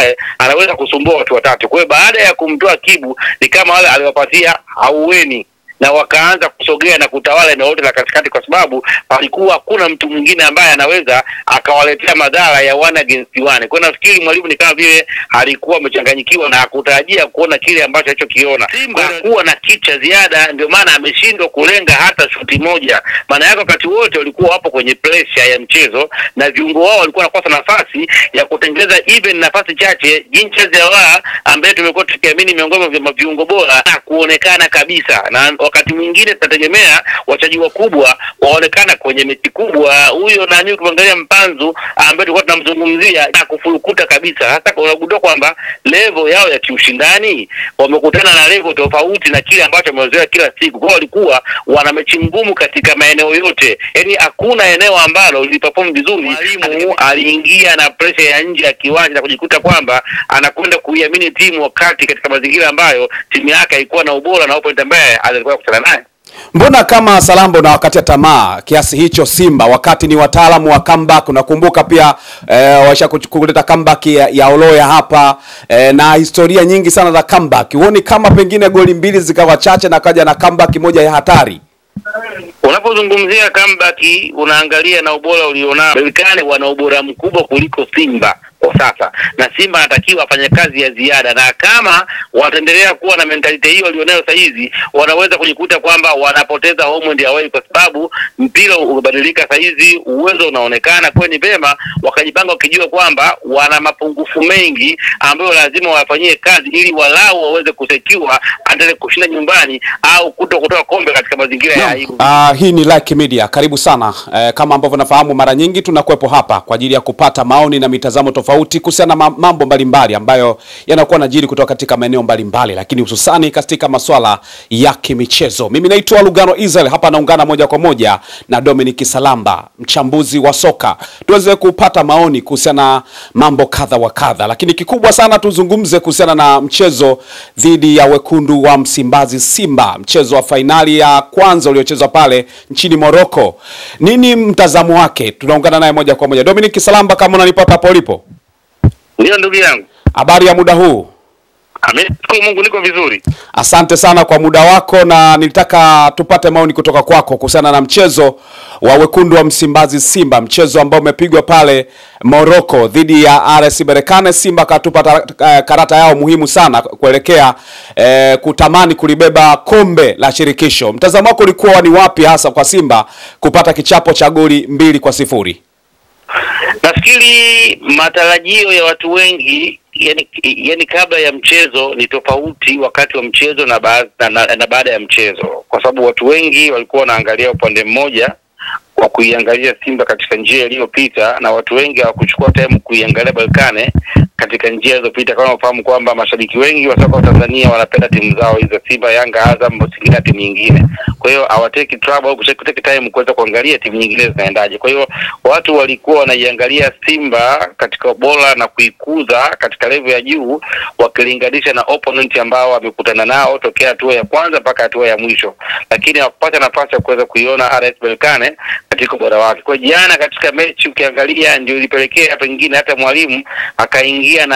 ambaye anaweza kusumbua watu watatu. Kwa hiyo baada ya kumtoa Kibu ni kama wale aliwapatia aueni na wakaanza kusogea na kutawala eneo lote la katikati, kwa sababu palikuwa hakuna mtu mwingine ambaye anaweza akawaletea madhara ya 1 against 1. Kwa nafikiri mwalimu ni kama vile alikuwa amechanganyikiwa na hakutarajia kuona kile ambacho alichokiona. Simba kuwa na kicha ziada, ndio maana ameshindwa kulenga hata shuti moja. Maana yake wakati wote walikuwa hapo kwenye pressure ya mchezo na viungo wao walikuwa wanakosa nafasi ya kutengeneza even nafasi chache. Jinsi ya ambaye tumekuwa tukiamini miongoni mwa viungo bora na kuonekana kabisa, na wakati mwingine tutategemea wachezaji wakubwa waonekana kwenye mechi kubwa. Huyo nani ukiangalia Mpanzu ambaye tulikuwa tunamzungumzia na kufurukuta kabisa. Hata unagundua kwamba level yao ya kiushindani wamekutana na level tofauti na kile ambacho wamezoea kila siku. Kwa walikuwa wana mechi ngumu katika maeneo yote. Yaani hakuna eneo ambalo liliperform vizuri. Mwalimu aliingia na pressure ya nje ya kiwanja na kujikuta kwamba anakwenda kuiamini timu wakati katika mazingira ambayo timu yake ilikuwa na ubora na opponent ambaye alikuwa kukutana naye. Mbona kama Salambo na wakati ya tamaa kiasi hicho Simba wakati ni wataalamu wa comeback? Unakumbuka pia washa kuleta comeback ya Oloya hapa na historia nyingi sana za comeback. Huoni kama pengine goli mbili zikawa chache na kaja na comeback moja ya hatari? Unapozungumzia comeback unaangalia na ubora ulionao. Berkane wana ubora mkubwa kuliko Simba kwa sasa, na Simba anatakiwa afanye kazi ya ziada, na kama wataendelea kuwa na mentality hiyo walionayo sasa hizi wanaweza kujikuta kwamba wanapoteza home and away, kwa sababu mpira umebadilika sasa hizi, uwezo unaonekana. Kwa ni vema wakajipanga wakijua kwamba wana mapungufu mengi ambayo lazima wafanyie kazi ili walau waweze kusecure endelee kushinda nyumbani au kutoa kombe katika mazingira ya aibu. Hii ni Like Media, karibu sana. Kama ambavyo nafahamu mara nyingi tunakuepo hapa kwa ajili ya kupata maoni na mitazamo tofauti kuhusiana na mambo mbalimbali ambayo yanakuwa najiri kutoka katika maeneo mbalimbali, lakini hususani katika masuala ya kimichezo. Mimi naitwa Lugano Israel, hapa naungana moja kwa moja na Dominic Salamba, mchambuzi wa soka. Tuweze kupata maoni kuhusiana na mambo kadha wa kadha, lakini kikubwa sana tuzungumze kuhusiana na mchezo dhidi ya wekundu wa Msimbazi Simba, mchezo wa finali ya kwanza uliochezwa pale nchini Morocco. Nini mtazamo wake? Tunaungana naye moja kwa moja. Dominic Salamba, kama unanipata hapo ulipo? Ndio ndugu yangu. Habari ya muda huu? Kwa Mungu niko vizuri. Asante sana kwa muda wako, na nilitaka tupate maoni kutoka kwako kuhusiana na mchezo wa wekundu wa Msimbazi Simba, mchezo ambao umepigwa pale Morocco dhidi ya RS Berkane. Simba katupa karata yao muhimu sana kuelekea kutamani kulibeba kombe la shirikisho. Mtazamo wako ulikuwa ni wapi hasa kwa Simba kupata kichapo cha goli 2-0? Nafikiri matarajio ya watu wengi yani kabla ya mchezo ni tofauti wakati wa mchezo na baada ya mchezo, kwa sababu watu wengi walikuwa wanaangalia upande mmoja kwa kuiangalia Simba katika njia iliyopita, na watu wengi hawakuchukua time kuiangalia Berkane katika njia iliyopita. Kama unafahamu kwamba mashabiki wengi wa soka wa Tanzania wanapenda timu zao hizo, Simba, Yanga, Azam, Singida, timu nyingine. Kwa hiyo hawateki trouble au kutake time kuweza kuangalia timu nyingine zinaendaje. Kwa hiyo watu walikuwa wanaiangalia Simba katika bora na kuikuza katika level ya juu wakilinganisha na opponent ambao wamekutana nao tokea hatua ya kwanza mpaka hatua ya mwisho, lakini hawakupata nafasi ya kuweza kuiona RS Berkane katika bora wake. Kwa jana katika mechi ukiangalia ndio ilipelekea pengine hata mwalimu akaingia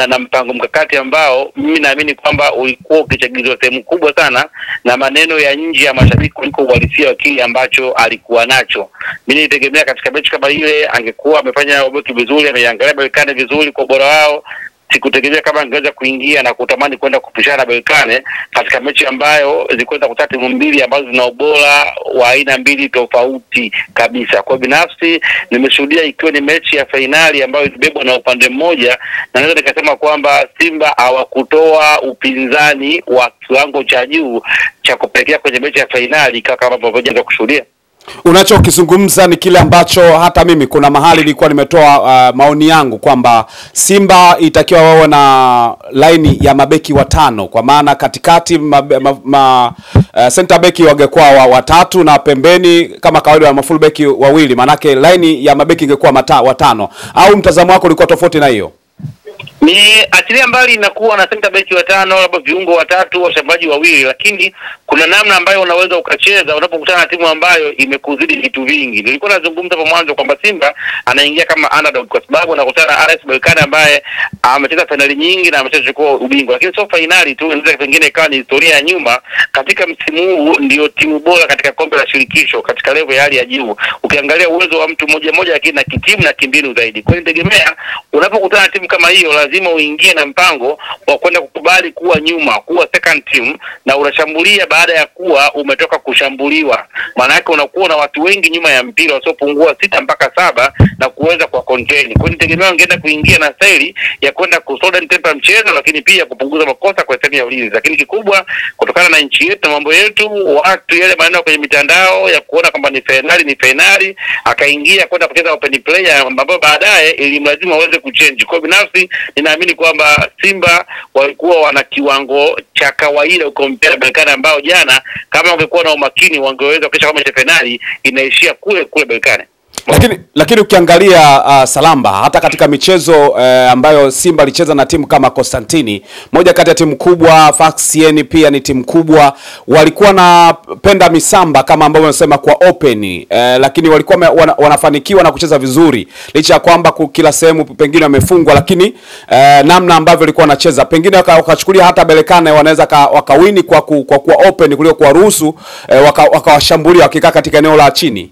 na mpango mkakati ambao mimi naamini kwamba ulikuwa ukichagizwa sehemu kubwa sana na maneno ya nje ya mashabiki kuliko uhalisia wa kile ambacho alikuwa nacho. Mimi nitegemea katika mechi kama ile angekuwa amefanya ubeki vizuri, ameangalia Berkane vizuri kwa bora wao. Sikutegemea kama angeweza kuingia na kutamani kwenda kupishana Berkane katika mechi ambayo zilikwenda kutata timu mbili ambazo zina ubora wa aina mbili tofauti kabisa. Kwa binafsi nimeshuhudia ikiwa ni mechi ya finali ambayo ilibebwa na upande mmoja, na naweza nikasema kwamba Simba hawakutoa upinzani wa kiwango cha juu cha kupelekea kwenye mechi ya finali kama ambavyo tunaweza kushuhudia. Unachokizungumza ni kile ambacho hata mimi kuna mahali nilikuwa nimetoa maoni yangu kwamba Simba itakiwa wao na line ya mabeki watano, kwa maana katikati center beki wangekuwa watatu na pembeni kama kawaida wa full beki wawili, manake line ya mabeki ingekuwa watano. Au mtazamo wako ulikuwa tofauti na hiyo? Ni achilia mbali inakuwa na center back watano, labda viungo watatu, washambaji wawili, lakini kuna namna ambayo unaweza ukacheza unapokutana na timu ambayo imekuzidi vitu vingi. Nilikuwa nazungumza hapo mwanzo kwamba Simba anaingia kama underdog kwa sababu anakutana na RS Berkane ambaye amecheza finali nyingi na amechukua ubingwa, lakini sio finali tu, inaweza pengine ikawa ni historia ya nyuma. Katika msimu huu ndio timu bora katika kombe la shirikisho katika level ya hali ya juu, ukiangalia uwezo wa mtu mmoja mmoja, lakini na kitimu na kimbinu zaidi. Kwa hiyo nitegemea unapokutana na timu kama hiyo lazima uingie na mpango wa kwenda kukubali kuwa nyuma, kuwa second team, na unashambulia baada ya kuwa umetoka kushambuliwa. Maana yake unakuwa na watu wengi nyuma ya mpira wasiopungua 6 mpaka 7 na kuweza kwa contain. Kwa hiyo nitegemea ungeenda kuingia na staili ya kwenda kusoda tempo mchezo, lakini pia kupunguza makosa kwa sehemu ya ulinzi. Lakini kikubwa kutokana na nchi yetu na mambo yetu, watu yale maneno kwenye mitandao ya kuona kwamba ni finali akaingia kwenda kucheza open player ambapo baadaye ilimlazima aweze kuchange. Kwa binafsi ninaamini kwamba Simba walikuwa wana kiwango cha kawaida ukompea Berkane ambao jana kama wangekuwa na umakini wangeweza kisha kama finali inaishia kule Berkane. Lakini ukiangalia Salamba, hata katika michezo ambayo Simba alicheza na timu kama Constantine, moja kati ya timu kubwa, Faxien pia ni timu kubwa, walikuwa na penda misamba kama ambavyo wanasema kwa open, lakini walikuwa wanafanikiwa na kucheza vizuri licha ya kwamba kila sehemu pengine wamefungwa, lakini namna ambavyo walikuwa wanacheza pengine wakachukulia hata Berkane wanaweza wakawini kwa open kuliko kwa ruhusu wakawashambulia wakikaa katika eneo la chini.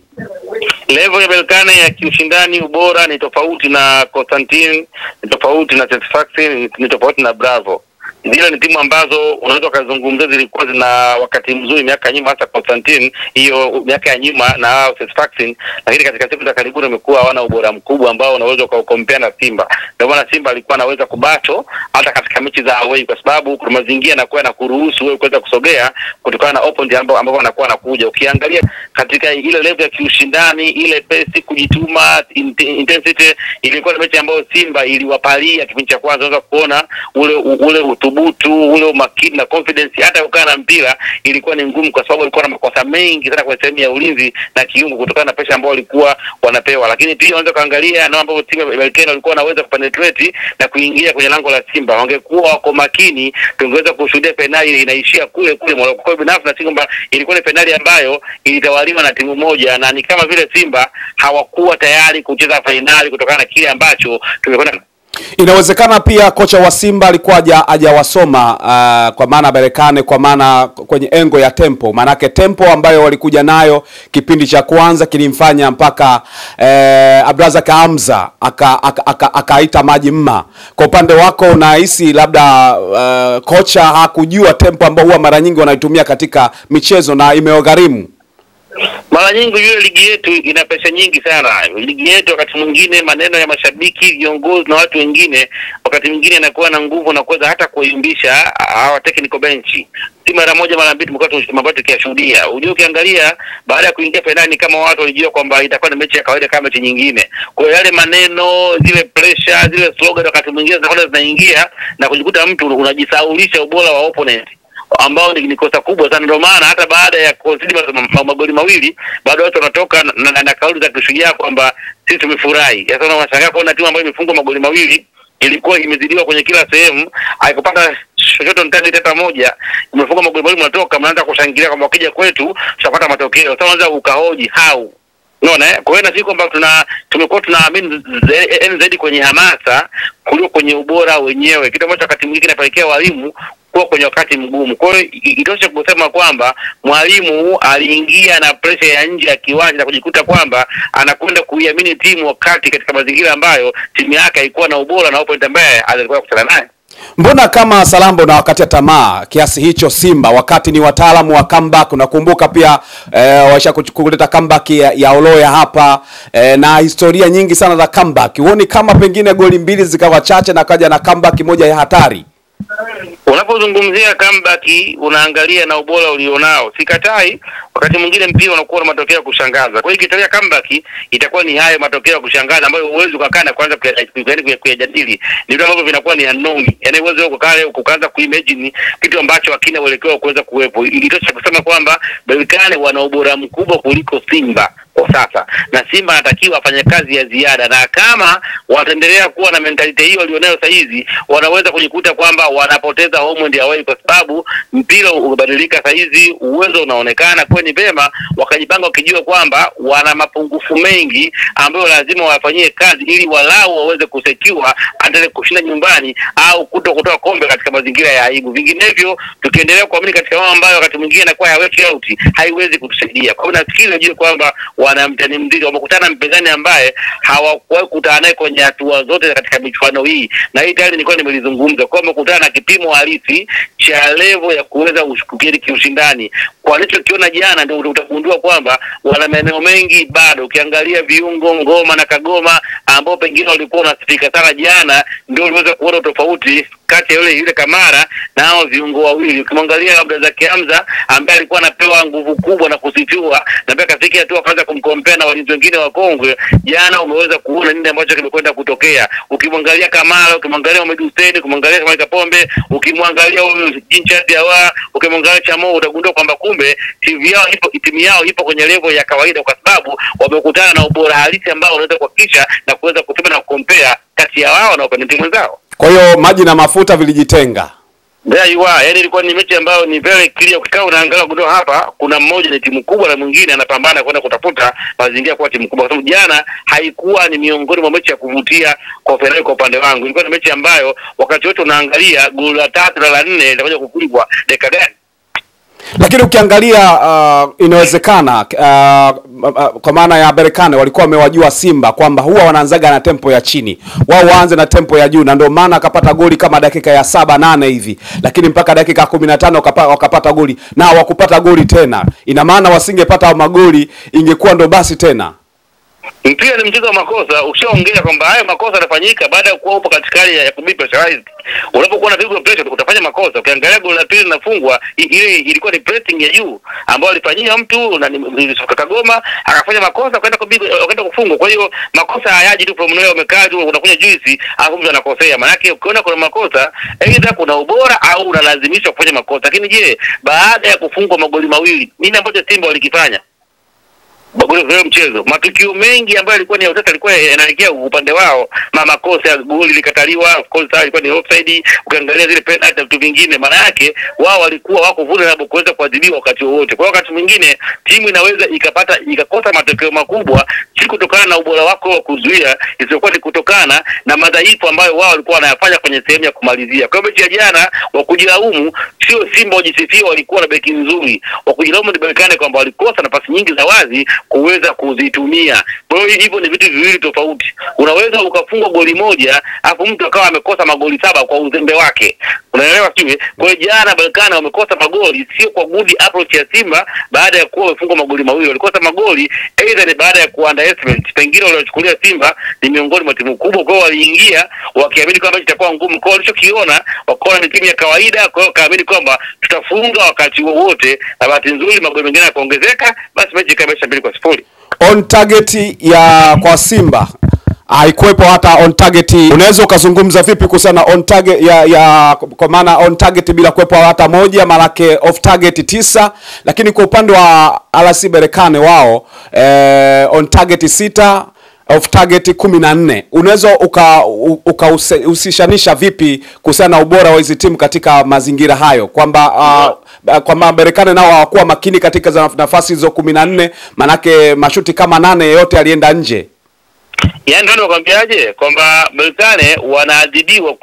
Level ya Berkane ya kiushindani ubora ni tofauti na Constantine, ni tofauti na Satisfaction, ni tofauti na Bravo. Zile ni timu ambazo unaweza kuzungumzia zilikuwa zina wakati mzuri miaka nyuma, hasa Constantine hiyo miaka ya nyuma na Satisfaction, lakini katika siku za karibuni wamekuwa hawana ubora mkubwa ambao unaweza kukompea na Simba. Ndio maana Simba alikuwa anaweza kubato hata katika mechi za away kwa sababu kuna mazingira yanakuwa na kuruhusu wewe kuweza kusogea kutokana na opponent ambao wanakuwa anakuja. Ukiangalia katika ile level ya kiushindani, ile pace, kujituma, intensity, ilikuwa ni mechi ambayo Simba iliwapalia kipindi cha kwanza. Unaweza kuona ule uthubutu, ule umakini na confidence, hata ukaa na mpira ilikuwa ni ngumu kwa sababu walikuwa na makosa mengi sana kwa sehemu ya ulinzi na kiungo kutokana na pressure ambayo walikuwa wanapewa. Lakini pia unaweza kaangalia na ambapo timu ya Berkane walikuwa wanaweza kupenetrate na kuingia kwenye lango la Simba. Wangekuwa wako makini, tungeweza kushuhudia finali inaishia kule Morocco. Kwa hiyo binafsi na kwamba ilikuwa ni finali ambayo ilitawaliwa na timu moja, na ni kama vile Simba hawakuwa tayari kucheza finali kutokana na kile ambacho tumekwenda. Inawezekana pia kocha wa Simba alikuwa hajawasoma kwa maana Berkane, kwa maana kwenye engo ya tempo, manake tempo ambayo walikuja nayo kipindi cha kwanza kilimfanya mpaka Abdrazak Hamza akaita maji mma. Kwa upande wako unahisi labda kocha hakujua tempo ambayo huwa mara nyingi wanaitumia katika michezo na imewagharimu? Mara nyingi ile ligi yetu ina pesa nyingi sana. Ligi yetu wakati mwingine maneno ya mashabiki, viongozi na watu wengine wakati mwingine inakuwa na nguvu na kuweza hata kuimbisha hawa technical bench. Si mara moja mara mbili tumekuwa tukiyashuhudia. Unajua ukiangalia baada ya kuingia finali kama watu walijua kwamba itakuwa ni mechi ya kawaida kama mechi nyingine. Kwa hiyo yale maneno, zile pressure, zile slogan wakati mwingine zinaingia na kujikuta mtu unajisaulisha ubora wa opponent ambao ni kosa kubwa sana. Ndio maana hata baada ya concede magoli mawili bado watu wanatoka na kauli za kushujaa kwamba sisi tumefurahi. Sasa unashangaa kuona timu ambayo imefungwa magoli mawili ilikuwa imezidiwa kwenye kila sehemu, haikupata chochote ndani hata moja, imefunga magoli mawili, mnatoka mnaanza kushangilia kwamba wakija kwetu tutapata matokeo. Sasa unaanza ukahoji how. Unaona kwa hiyo na sisi kwamba tumekuwa tunaamini zaidi kwenye hamasa kuliko kwenye ubora wenyewe, kitu ambacho wakati mwingine kinapelekea walimu kuwa kwenye wakati mgumu. Kwa hiyo itoshe kusema kwamba mwalimu aliingia na pressure ya nje ya kiwanja na kujikuta kwamba anakwenda kuiamini timu wakati katika mazingira ambayo timu yake haikuwa na ubora na opponent ambaye alikuwa kukutana naye. Mbona kama Salambo na wakati ya tamaa kiasi hicho Simba wakati ni wataalamu wa comeback? Unakumbuka pia waisha kuleta comeback ya Oloya hapa na historia nyingi sana za comeback. Huoni kama pengine goli mbili zikawa chache na kaja na comeback moja ya hatari? Unapozungumzia comeback unaangalia na ubora ulionao. Sikatai wakati mwingine mpira unakuwa na matokeo ya kushangaza. Kwa hiyo ikitokea comeback itakuwa ni hayo matokeo ya kushangaza ambayo uwezo kukaa na kwanza kuyajadili. Ni vitu ambavyo vinakuwa ni unknown. Yaani uwezo kukaanza kuimagine kitu ambacho hakina uelekeo kuweza kuwepo. Itosha kusema kwamba Berkane wana ubora mkubwa kuliko Simba kwa sasa, na Simba anatakiwa afanye kazi ya ziada, na kama wataendelea kuwa na mentality hiyo walionayo sasa hizi, wanaweza kujikuta kwamba wanapoteza home and away, kwa sababu mpira umebadilika sasa hizi, uwezo unaonekana. Kwa ni vema wakajipanga wakijua kwamba wana mapungufu mengi ambayo lazima wafanyie kazi ili walau waweze kusecure endelee kushinda nyumbani au kutoa kombe katika mazingira ya aibu. Vinginevyo tukiendelea kuamini katika mambo ambayo wakati mwingine inakuwa haweki out, haiwezi kutusaidia. Kwa hiyo nafikiri najue kwamba wana mtani mzito, wamekutana mpinzani ambaye hawakuwahi kukutana naye kwenye hatua zote katika michuano hii, na hii tayari nilikuwa nimelizungumza kwa wamekutana na kipimo halisi cha level ya kuweza kushukiri kiushindani. Kwa nilichokiona jana ndio utagundua kwamba wana maeneo mengi bado. Ukiangalia viungo Ngoma na Kagoma ambao pengine walikuwa wanasifika sana jana, ndio uliweza kuona tofauti kati ya yule Kamara na hao viungo wawili. Ukimwangalia labda Zaki Hamza ambaye alikuwa anapewa nguvu kubwa na kusifiwa, na pia kafikia tu akaanza kumkompea na walinzi wengine wa Kongwe, jana umeweza kuona nini ambacho kimekwenda kutokea. Ukimwangalia Kamara, ukimwangalia Mohamed Hussein, ukimwangalia Kamara Kapombe, ukimwangalia huyu Jincha Diawa, ukimwangalia Chamo, utagundua kwamba kumbe timu yao ipo kwenye level ya kawaida, kwa sababu wamekutana na ubora halisi ambao unaweza kuhakikisha na kuweza kupima na kukompea kati ya wao na opponent wenzao. Kwa hiyo maji na mafuta vilijitenga. There you are. Yaani ilikuwa ni mechi ambayo ni very clear. Ukikaa unaangalia kutoka hapa, kuna mmoja ni timu kubwa na mwingine anapambana kwenda kutafuta mazingira kwa timu kubwa. Kwa sababu jana haikuwa ni miongoni mwa mechi ya kuvutia kwa Ferrari kwa upande wangu. Ilikuwa ni mechi ambayo wakati wote unaangalia goli la 3 na la 4 litakuja kufungwa dakika gani. Lakini ukiangalia inawezekana kwa maana ya Berkane walikuwa wamewajua Simba kwamba huwa wanaanzaga na tempo ya chini, wao waanze na tempo ya juu, na ndio maana akapata goli kama dakika ya 7-8 hivi, lakini mpaka dakika 15 wakapata goli na hawakupata goli tena. Ina maana wasingepata magoli ingekuwa ndo basi tena. Mpira ni mchezo wa makosa. Ukishaongea kwamba haya makosa yanafanyika baada ya kuwa upo katika hali ya kubi pressurized, unapokuwa na pigwa pressure utafanya makosa. Ukiangalia goli la pili linafungwa, ile ilikuwa ni pressing ya juu ambayo alifanyia mtu na Kagoma akafanya makosa akaenda kufungwa. Kwa hiyo makosa hayaji tu from nowhere, umekaa tu unakunywa juice alafu mtu anakosea. Maana yake ukiona kuna makosa aidha kuna ubora au unalazimishwa kufanya makosa. Lakini je, baada ya kufungwa magoli mawili, nini ambacho Simba walikifanya? Bagolo mchezo, matukio mengi ambayo yalikuwa ni ya utata yalikuwa yanaelekea upande wao. Makosa, goli likataliwa, of course ilikuwa ni offside. Ukiangalia zile penalty na vitu vingine, maana yake wao walikuwa wako vulnerable kuweza kuadhibiwa wakati wote. Kwa wakati mwingine timu inaweza ikakosa matokeo makubwa si kutokana na ubora wako wa kuzuia, isipokuwa ni kutokana na madhaifu ambayo wao walikuwa wanayafanya kwenye sehemu ya kumalizia. Kwa mechi ya jana wa kujilaumu sio Simba wajisifia walikuwa na beki nzuri, wa kujilaumu ni Berkane kwamba walikosa nafasi nyingi za wazi kuweza kuzitumia. Kwa hiyo hivyo ni vitu viwili tofauti. Unaweza ukafungwa goli moja afu mtu akawa amekosa magoli 7 kwa uzembe wake. Unaelewa sio? Kwa hiyo jana Berkane wamekosa magoli sio kwa good approach ya Simba baada ya kuwa wamefungwa magoli mawili. Walikosa magoli aidha ni baada ya underestimate. Pengine waliochukulia Simba ni miongoni mwa timu kubwa, kwa hiyo waliingia wakiamini kwamba itakuwa ngumu. Kwa hiyo walichokiona wakaona ni timu ya kawaida, kwa hiyo kaamini kwamba tutafunga wakati wowote, na bahati nzuri magoli mengine yakaongezeka, basi mechi ikaisha 2-0. On target ya kwa Simba haikuwepo hata on target. Unaweza ukazungumza vipi kuhusiana on target ya kwa maana on target bila kuwepo hata moja, malaki off target 9, lakini kwa upande wa RS Berkane wao on target 6, off target 14. Unaweza ukahusishanisha vipi kuhusiana na ubora wa hizo timu katika mazingira hayo, kwamba kwamba Berkane nao hawakuwa makini katika nafasi hizo 14, manake mashuti kama 8 yote alienda nje? Yaani ndio nakwambiaje kwamba Berkane wanaadhibiwa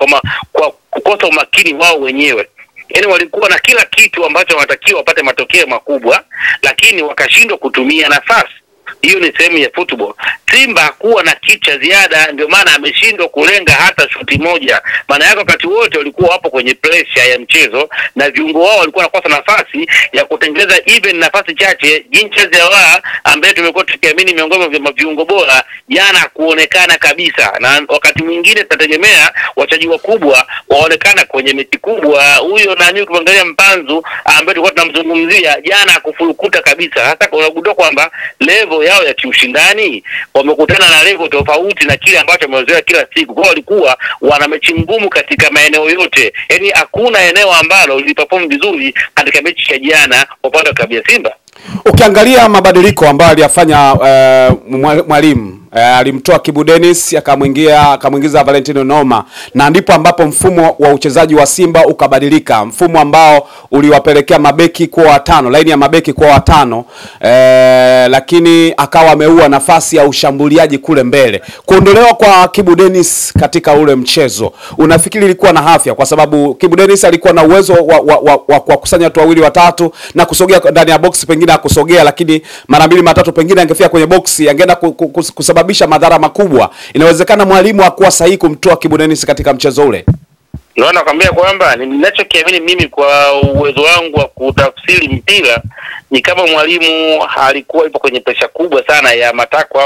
kwa kukosa umakini wao wenyewe. Yaani walikuwa na kila kitu ambacho wanatakiwa wapate matokeo makubwa, lakini wakashindwa kutumia nafasi. Hiyo ni sehemu ya football. Simba kuwa na kitu cha ziada, ndio maana ameshindwa kulenga hata shuti moja. Maana yake wakati wote walikuwa wapo kwenye pressure ya mchezo, na viungo wao walikuwa wanakosa nafasi ya kutengeneza even nafasi chache. Jincha Zawa ambaye tumekuwa tukiamini miongoni mwa viungo bora, jana kuonekana kabisa. Na wakati mwingine tutategemea wachezaji wakubwa waonekana kwenye mechi kubwa. Huyo nani ukiangalia Mpanzu ambaye tulikuwa tunamzungumzia jana kufurukuta kabisa. Hata unagundua kwamba level yao ya kiushindani wamekutana na level tofauti na kile ambacho wamezoea kila siku. Kwa walikuwa wana mechi ngumu katika maeneo yote. Yaani hakuna eneo ambalo liliperform vizuri katika mechi ya jana upande wa klabu ya Simba. Ukiangalia mabadiliko ambayo aliyafanya mwalimu alimtoa Kibu Dennis akamuingiza Valentino Noma, na ndipo ambapo mfumo wa uchezaji wa Simba ukabadilika, mfumo ambao uliwapelekea mabeki kuwa watano, laini ya mabeki kuwa watano, lakini akawa ameua nafasi ya ushambuliaji kule mbele. Kuondolewa kwa Kibu Dennis katika ule mchezo, unafikiri ilikuwa na afya? Kwa sababu Kibu Dennis alikuwa na uwezo wa kukusanya watu wawili watatu na kusogea ndani ya box, pengine akusogea, lakini mara mbili matatu pengine angefika kwenye box, angeenda kusababisha madhara makubwa. Inawezekana mwalimu hakuwa sahihi kumtoa Kibu Dennis katika mchezo ule. Ndio nakwambia kwamba ninachokiamini mimi kwa uwezo wangu wa kutafsiri mpira ni kama mwalimu alikuwa yupo kwenye presha kubwa sana ya matakwa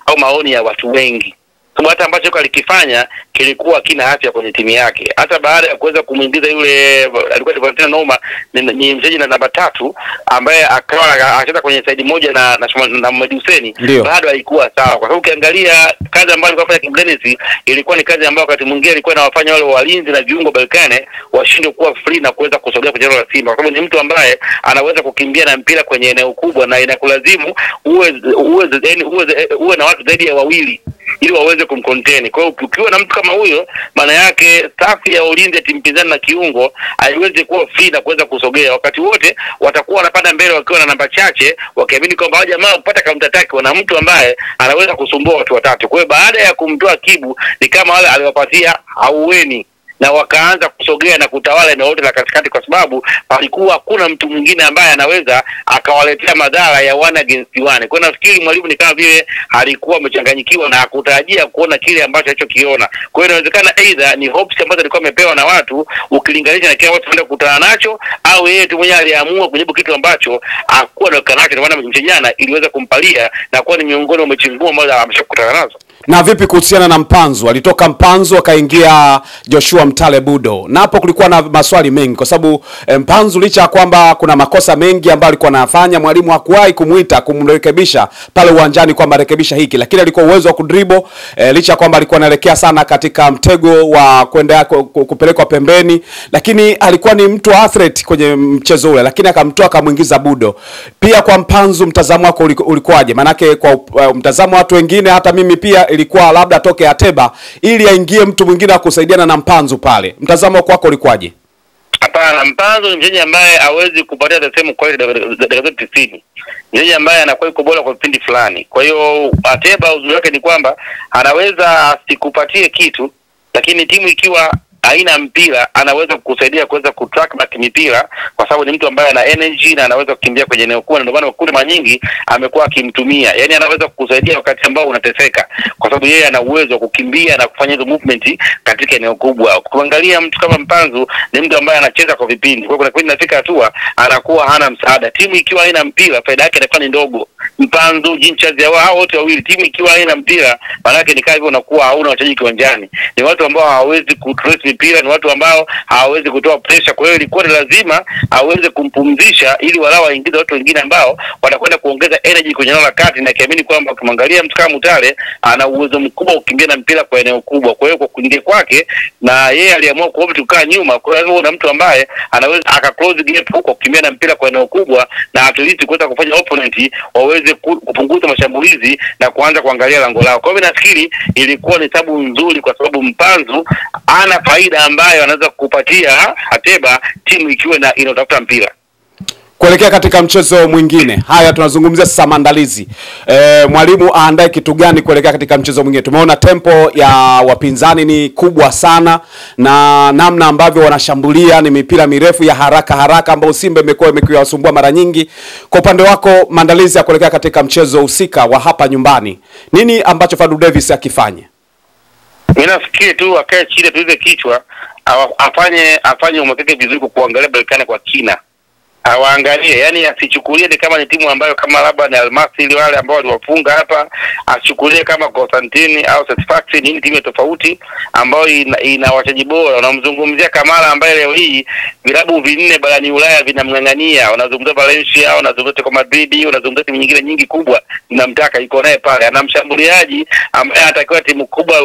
au maoni ya watu wengi. Sababu hata ambacho alikifanya kilikuwa kina afya kwenye timu yake. Hata baada ya kuweza kumuingiza yule alikuwa Valentino Noma, ni mchezaji na namba 3 ambaye akawa anacheza kwenye side moja na Mohamed Hussein, bado haikuwa sawa. Kwa sababu ukiangalia kazi ambayo alikuwa anafanya Kibu Dennis ilikuwa ni kazi ambayo wakati mwingine ilikuwa inawafanya wale walinzi na viungo Berkane washinde kuwa free na kuweza kusogea kwenye eneo la Simba, kwa sababu ni mtu ambaye anaweza kukimbia na mpira kwenye eneo kubwa na inakulazimu uwe na watu zaidi ya wawili ili waweze kumcontain. Kwa hiyo ukiwa na mtu kama huyo, maana yake safu ya ulinzi ya timu pinzani na kiungo haiwezi kuwa free na kuweza kusogea. Wakati wote watakuwa wanapanda mbele wakiwa na namba chache, wakiamini kwamba hawa jamaa kupata counter attack wana mtu ambaye anaweza kusumbua watu watatu. Kwa hiyo baada ya kumtoa Kibu, ni kama wale aliwapatia auweni na wakaanza kusogea na kutawala eneo lote la katikati, kwa sababu palikuwa hakuna mtu mwingine ambaye anaweza akawaletea madhara ya 1 against 1. Kwa nafikiri mwalimu ni kama vile alikuwa amechanganyikiwa na hakutarajia kuona kile ambacho alichokiona. Kwa hiyo inawezekana either ni hopes ambazo alikuwa amepewa na watu ukilinganisha na kile watu wanaenda kukutana nacho, au yeye tu mwenyewe aliamua kujibu kitu ambacho hakuwa na kanacho, ndio maana mchenyana iliweza kumpalia na kuwa ni miongoni mwa mechi ngumu ambazo ameshakutana nazo. Na vipi kuhusiana na Mpanzu? Alitoka Mpanzu akaingia Joshua Mtale Budo. Na hapo kulikuwa na maswali mengi kwa sababu Mpanzu licha ya kwamba kuna makosa mengi ambayo alikuwa anafanya, mwalimu hakuwahi kumuita kumrekebisha pale uwanjani kwamba rekebisha hiki, lakini alikuwa uwezo wa kudribble, licha ya kwamba alikuwa anaelekea sana katika mtego wa kwenda kupelekwa pembeni, lakini alikuwa ni mtu athlete kwenye mchezo ule, lakini akamtoa akamuingiza Budo. Pia kwa Mpanzu mtazamo wako ulikuwaje? Manake kwa mtazamo watu wengine, hata mimi pia ilikuwa labda toke Ateba ili aingie mtu mwingine akusaidiana na Mpanzu pale. Mtazamo wako ulikuwaje? Hapana, Mpanzu ni mchezaji ambaye hawezi kupatia the same quality dakika 90. Mchezaji ambaye anakuwa yuko bora kwa kipindi fulani. Kwa hiyo Ateba uzuri wake ni kwamba anaweza asikupatie kitu, lakini timu ikiwa haina mpira anaweza kukusaidia kuweza kutrack back mipira, kwa sababu ni mtu ambaye ana energy na anaweza kukimbia kwenye eneo kubwa. Ndio maana kule mara nyingi amekuwa akimtumia, yani anaweza kukusaidia wakati ambao unateseka, kwa sababu yeye ana uwezo wa kukimbia na kufanya hizo movement katika eneo kubwa. Kuangalia mtu kama Mpanzu ni mtu ambaye anacheza kwa vipindi, kwa hiyo kuna kipindi nafika hatua anakuwa hana msaada. Timu ikiwa haina mpira faida yake inakuwa ni ndogo. Mpanzu, Jinchazi, hao wote wawili, timu ikiwa haina mpira maana yake ni kama hivyo unakuwa hauna wachezaji kiwanjani. Ni watu ambao hawawezi kutrace mpira, ni watu ambao hawawezi kutoa pressure. Kwa hiyo ilikuwa lazima aweze kumpumzisha ili walao waingize watu wengine ambao watakwenda kuongeza energy kwenye eneo la kati, na kiamini kwamba ukimwangalia mtu kama Mutale ana uwezo mkubwa kukimbia na mpira kwa eneo kubwa. Kwa hiyo kwa kuingia kwake, na yeye aliamua kukaa nyuma, kwa hiyo na mtu ambaye anaweza aka close gap huko kukimbia na mpira kwa eneo kubwa, na at least kuweza kufanya opponent waweze kupunguza mashambulizi na kuanza kuangalia lango lao. Kwa hiyo nafikiri ilikuwa ni sababu nzuri, kwa sababu Mpanzu ana faida ambayo anaweza kupatia Ateba timu ikiwa na inatafuta mpira. Kuelekea katika mchezo mwingine, haya tunazungumzia sasa maandalizi. Mwalimu aandae kitu gani kuelekea katika mchezo mwingine? Tumeona tempo ya wapinzani ni kubwa sana, na namna ambavyo wanashambulia ni mipira mirefu ya haraka ambayo Simba imekuwa ikiwasumbua mara nyingi. Kwa upande wako, maandalizi ya kuelekea katika mchezo husika wa hapa nyumbani, nini ambacho Fadlu Davis akifanye? Mimi nafikiri tu akae chini tuize kichwa, afanye umakeke vizuri kuangalia Berkane kwa kina. Awaangalie, yani asichukulie ni kama ni timu ambayo kama labda ni Almasri wale ambao waliwafunga hapa, asichukulie kama Constantine au Satisfaction. Ni timu tofauti ambayo ina wachezaji bora. Unamzungumzia Kamara ambaye leo hii vilabu vinne barani Ulaya vinamngangania. Unazungumzia Valencia, unazungumzia Atletico Madrid, unazungumzia timu nyingine nyingi kubwa zinamtaka, iko naye pale. Ana mshambuliaji ambaye anatakiwa timu kubwa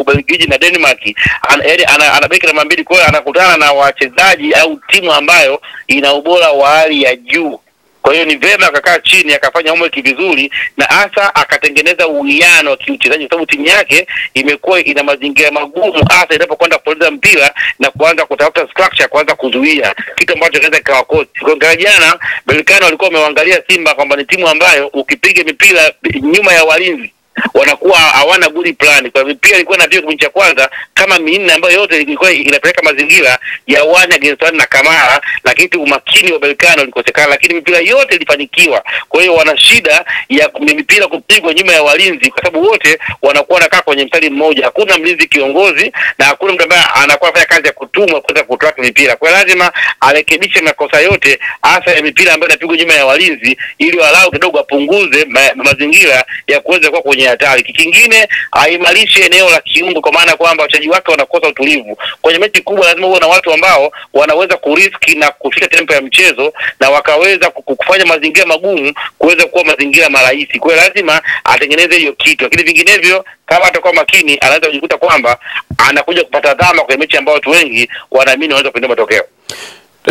Ubelgiji na Denmark. Ana beki namba 2, kwa hiyo anakutana na wachezaji au timu ambayo ina ubora wa hali ya juu. Kwa hiyo ni vema akakaa chini akafanya homework vizuri, na hasa akatengeneza uwiano wa kiuchezaji, kwa sababu timu yake imekuwa ina mazingira magumu hasa inapokwenda kupoteza mpira na kuanza kutafuta structure, kuanza kuzuia, kitu ambacho kinaweza kikawakosi. Kwa jana Berkane walikuwa wameangalia Simba kwamba ni timu ambayo ukipiga mipira nyuma ya walinzi wanakuwa hawana good plan. Kwa mipira ilikuwa na kipindi cha kwanza kama 4 ambayo yote ilikuwa inapeleka mazingira ya Wanya Gensan na Kamara, lakini umakini wa Berkane ulikosekana, lakini mipira yote ilifanikiwa. Kwa hiyo wana shida ya mipira kupigwa nyuma ya walinzi, kwa sababu wote wanakuwa wanakaa kwenye mstari mmoja, hakuna mlinzi kiongozi na hakuna mtu ambaye anakuwa anafanya kazi ya kutumwa kwenda kutrack mipira. Kwa lazima arekebishe makosa yote, hasa ya mipira ambayo inapigwa nyuma ya walinzi, ili walau kidogo apunguze mazingira ya kuweza kuwa kwenye hatari. Kingine aimarishe eneo la kiungo, kwa maana kwamba wachezaji wake wanakosa utulivu. Kwenye mechi kubwa lazima uwe na watu ambao wanaweza kuriski na kushika tempo ya mchezo na wakaweza kufanya mazingira magumu kuweza kuwa mazingira marahisi. Kwa hiyo lazima atengeneze hiyo kitu, lakini vinginevyo kama atakuwa makini anaweza kujikuta kwamba anakuja kupata dhama kwa mechi ambayo watu wengi wanaamini wanaweza kuinua matokeo.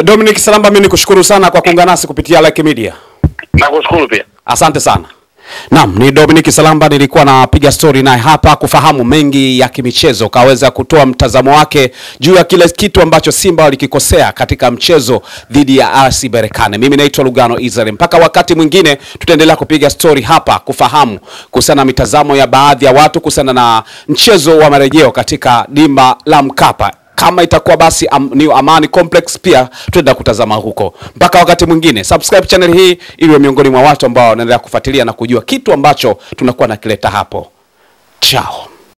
Dominic Salamba, mimi nikushukuru sana kwa kuungana nasi kupitia Like Media. Nakushukuru pia. Asante sana. Naam, ni Dominic Salamba, nilikuwa napiga story naye hapa kufahamu mengi ya kimichezo, kaweza kutoa mtazamo wake juu ya kile kitu ambacho Simba walikikosea katika mchezo dhidi ya RS Berkane. Mimi naitwa Lugano Israel. Mpaka wakati mwingine tutaendelea kupiga story hapa kufahamu kuhusiana na mitazamo ya baadhi ya watu kuhusiana na mchezo wa marejeo katika dimba la Mkapa. Kama itakuwa basi ni Amani Complex, pia tuenda kutazama huko. Mpaka wakati mwingine, subscribe channel hii ili miongoni mwa watu ambao wanaendelea kufuatilia na kujua kitu ambacho tunakuwa nakileta hapo. Ciao.